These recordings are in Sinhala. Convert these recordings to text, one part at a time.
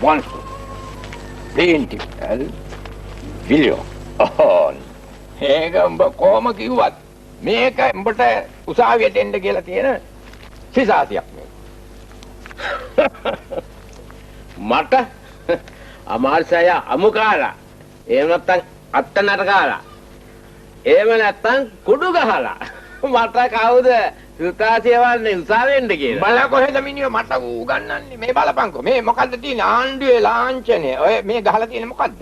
once. Plaintiff L. William. Oh. මේක උඹ කොහොම කිව්වත් මේක උඹට උසාවියට එන්න කියලා තියෙන සිසාසියක් නේ. මට අමාර්සය අමුකාලා. එහෙම නැත්නම් අත්තනට කාලා. එහෙම නැත්නම් කුඩු ගහලා. මට කවුද සුතාසිය වන්නේ උසාවෙන්න කියලා. බල කොහෙද මිනිහෝ මට උගන්නන්නේ මේ බලපංකෝ. මේ මොකද්ද තියෙන්නේ ආණ්ඩුවේ ලාංඡනය. ඔය මේ ගහලා තියෙන්නේ මොකද්ද?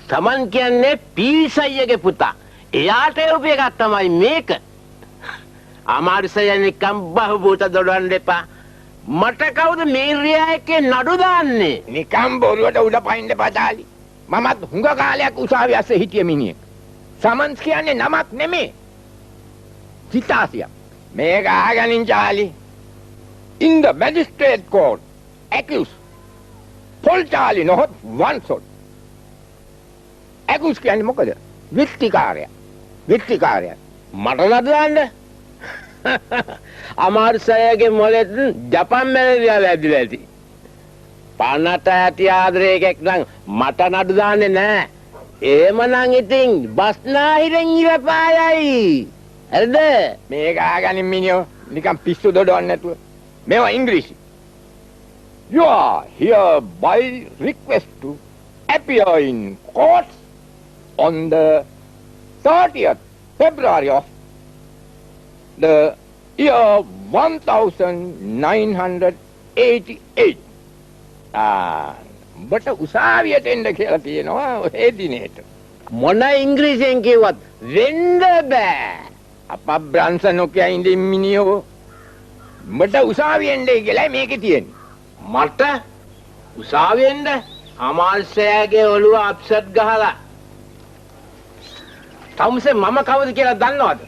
සමන් කියන්නේ පීසයියගේ පුතා. එයාට එවපු එකක් තමයි මේක. අමාරුසය නිකම් බහුබූත දොඩවන්න එපා. මට කවුද මේ රියායකේ නඩු දාන්නේ? නිකම් බොරුවට උඩ පයින්න එපා ඩාලි. මමත් හුඟ කාලයක් උසාවිය ඇස්සේ හිටිය මිනිහෙක්. සමන්ස් කියන්නේ නමක් නෙමෙයි. සිතාසිය. මේක අහගනින් Charlie. In the magistrate court, accused Paul Charlie not one shot. accused කියන්නේ මොකද? විත්තිකාරයා. මට නඩු දාන්න. අමාරුසයගේ මොලෙත් ජපන් මැලරියා වැදිලා ඇති. පනට ඇති ආදරේකෙක් නම් මට නඩු දාන්නේ නෑ. එහෙමනම් ඉතින් බස්නාහිරෙන් ඉරපායයි. හරිද? මේක අහගනින් මිනිහෝ නිකම් පිස්සු දොඩවන්න නැතුව. මේවා ඉංග්‍රීසි. You are here by request to appear in court on the 30th February of the year 1988. බට උසාවියට එන්න කියලා තියෙනවා ඒ දිනේට. මොන ඉංග්‍රීසියෙන් කිව්වත් වෙන්න බෑ. අප බ්‍රන්සන් ඔකේ ඉඳින් මිනිහෝ මට උසාවියෙන් එන්නේ කියලා මේකේ තියෙන්නේ. මට උසාවියෙන්ද අමාල්සෑගේ ඔළුව අප්සෙට් ගහලා. තමුසේ මම කවුද කියලා දන්නවද?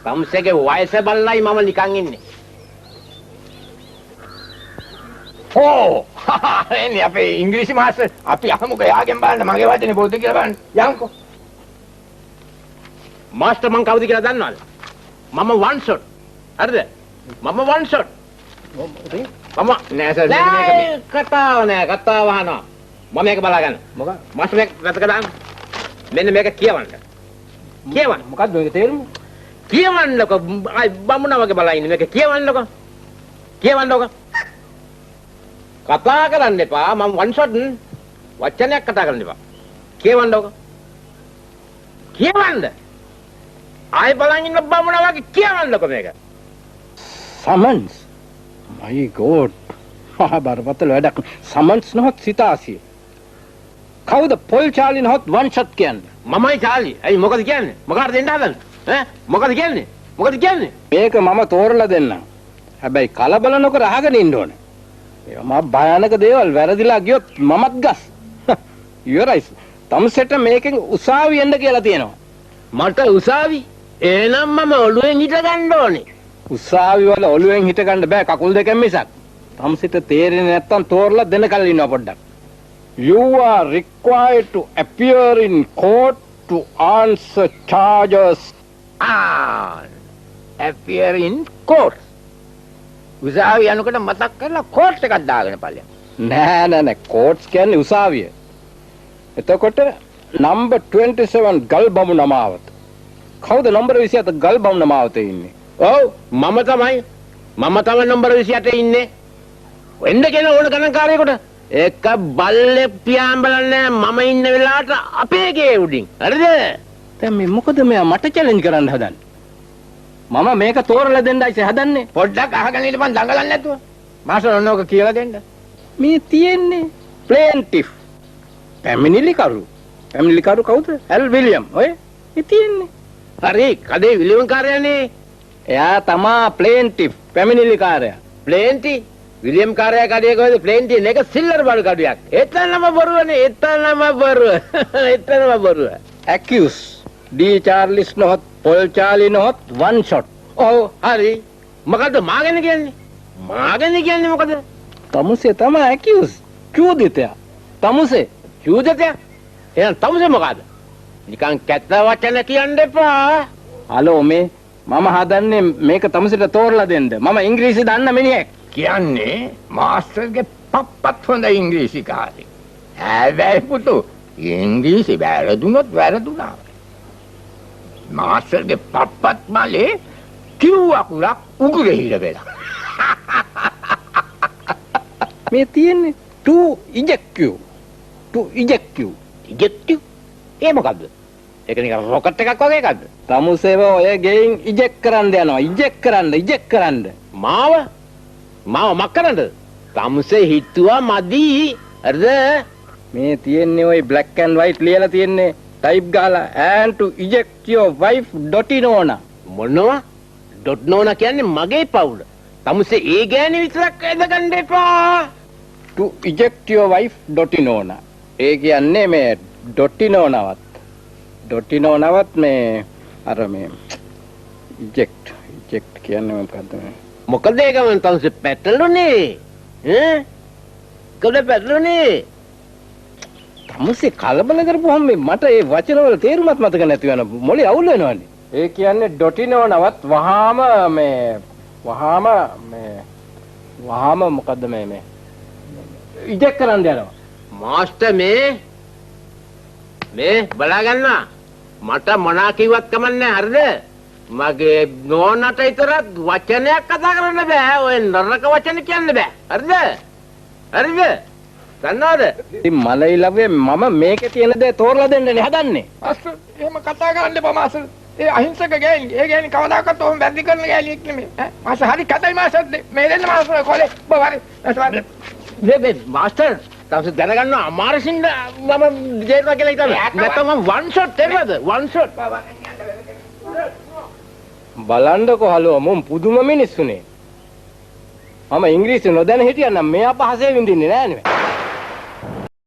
තමුසේගේ වයස බලලයි මම නිකන් ඉන්නේ. ඕ එන්නේ අපේ ඉංග්‍රීසි මාස්ටර් අපි අහමුකෝ යාගෙන් බලන්න මගේ වචනේ බොද්ද කියලා බලන්න. යන්කෝ. මාස්ටර් මං කවුද කියලා දන්නවද? මම one shot. හරිද? මම one shot. මම නෑ සර් නෑ කතාව අහනවා. මම මේක බලාගන්න. මොකක්ද? මාස්ටර් මේක වැතක දාන්න. මෙන්න මේක කියවන්න. මොකක්ද මේක තේරුම? කියවන්නකො බමුණා වගේ බලා ඉන්නේ මේක කියවන්නකො. කතා කරන්න එපා. මම one shot වචනයක් කතා කරන්න එපා. කියවන්නකො. කියවන්න. ආයි බලන් ඉන්න බමුණා වගේ කියවන්නකො මේක. Summons. My God. බරපතල වැඩක්. Summons නොහොත් සිතාසිය. කවුද පොල් චාලි නොහොත් one shot කියන්නේ? මමයි චාලි. ඇයි මොකද කියන්නේ? මොකටද දෙන්න හදන්නේ? ඈ මොකද කියන්නේ? මේක මම තෝරලා දෙන්නම්. හැබැයි කලබල නොකර අහගෙන ඉන්න ඕනේ. ඒවා මා භයානක දේවල් වැරදිලා ගියොත් මමත් ගස්. ඉවරයි. තමුසෙට මේකෙන් උසාවි එන්න කියලා තියෙනවා. මට උසාවි? එහෙනම් මම ඔළුවෙන් හිට ගන්න ඕනේ. උසාවි වල ඔළුවෙන් හිට ගන්න බෑ කකුල් දෙකෙන් මිසක්. තමුසෙට තේරෙන්නේ නැත්තම් තෝරලා දෙන්න කලින් ඉන්නවා පොඩ්ඩක්. You are required to appear in court to answer charges. appear in court. උසාවිය යනකොට මතක් කරලා කෝට් එකක් දාගෙන ඵලයක්. නෑ කෝට්ස් කියන්නේ උසාවිය. එතකොට number 27 ගල් බමුණ මාවත. කවුද number 27 ගල් බමුණ මාවතේ ඉන්නේ? ඔව් මම තමයි number 28 ඉන්නේ. වෙන්න කියන ඕන ගණන්කාරයෙකුට එක බල්ලේ පියාඹ බලන්නේ මම ඉන්න වෙලාවට අපේ ගේ උඩින්. හරිද? දැන් මේ මොකද මෙයා මට චැලෙන්ජ් කරන්න හදන්නේ? මම මේක තෝරලා දෙන්නයි හදන්නේ. පොඩ්ඩක් අහගෙන ඉඳපන් දඟලන්නේ නැතුව. මාස්ටර් ඔන්නෝක කියලා දෙන්න. මේ තියෙන්නේ ප්ලේන්ටිෆ්. පැමිණිලිකරු කවුද? L William. ඔය තියෙන්නේ. හරි කඩේ විලියම් කාර්යනේ. එයා තමා ප්ලේන්ටිෆ් පැමිණිලිකාරයා. ප්ලේන්ටි විලියම් කාර්යය කඩේ කොහෙද ප්ලේන්ටි එක සිල්ලර් බඩු කඩුවක්. එතනම බොරුවනේ. එතනම බොරුව. accused ඩී චාර්ලිස් නොහොත් පොල් චාලි නොහොත් one shot. ඔව් හරි. මොකද්ද මාගෙන කියන්නේ? මොකද? තමුසේ තමයි accused. චූදිතයා. තමුසේ. එහෙනම් තමුසේ මොකද්ද? නිකන් කැත වචන කියන්න එපා. හලෝ මම හදන්නේ මේක තමුසේට තෝරලා දෙන්න. මම ඉංග්‍රීසි දන්න මිනිහෙක්. කියන්නේ මාස්ටර්ගේ පප්පත් හොඳ ඉංග්‍රීසි කාරේ. හැබැයි පුතු ඉංග්‍රීසි වැරදුනොත් වැරදුනා. මාස්ටර්ගේ පප්පත් මලේ කිව් අකුරක් උගුරේ හිර වෙලා. මේ තියෙන්නේ to eject you. to eject you. eject you? ඒ මොකද්ද? ඒක නිකන් රොකට් එකක් වගේ එකක්ද? තමුසේව ඔය ගෙයින් eject කරන්න යනවා. eject කරන්න. මාව මක් කරන්නද? තමුසේ හිතුවා මදි. හරිද? මේ තියෙන්නේ ওই black and white ලියලා තියෙන්නේ type ගාලා and to eject your wife dotinona. මොනවා? ඩොට්නෝනා කියන්නේ මගේ පවුල. තමුසේ ඒ ගෑණි විතරක් ඇදගන්න එපා. to eject your wife dotinona. ඒ කියන්නේ මේ dotinonawat මේ අර මේ eject කියන්නේ මොකද්ද මේ? මොකද ඒක මම තමුසේ පැටළුනේ. ඈ? කොහෙද පැටළුනේ? තමුසේ කලබල කරපුවම මට ඒ වචන වල තේරුමත් මතක නැති වෙන මොලේ අවුල් වෙනවනේ. ඒ කියන්නේ dotinonawat වහාම මොකද්ද මේ eject කරන්න යනවා. මාස්ටර් මේ බලා ගන්නවා. මට මොනා කිව්වත් කමන්නේ හරිද? මගේ නෝනට විතරක් වචනයක් කතා කරන්න බෑ. ඔය නරක වචන කියන්න බෑ. හරිද? දන්නවද? ඉතින් මලයි ලව්වේ මම මේකේ තියෙන දේ තෝරලා දෙන්නනේ හදන්නේ. මාස්ටර් එහෙම කතා කරන්න එපා මාස්ටර්. ඒ අහිංසක ගෑණි. ඒ ගෑණි කවදාකවත් ඔහොම වැරදි කරන ගෑණියෙක් නෙමෙයි. ඈ මාස්ටර් හරි කතයි මාස්ටර්. මේ දෙන්න මාස්ටර් කොලේ. බවරි. මාස්ටර් තවස දැනගන්නවා අමාරුසින්ද මම ජේතවා කියලා හිතන්නේ. නැත්නම් මම වන් ෂොට් දෙන්නද? වන් ෂොට්. බලන්නකො හලෝ මොම් පුදුම මිනිස්සුනේ. මම ඉංග්‍රීසි නොදැන හිටියනම් මේ අපහසේ විඳින්නේ නෑනේ.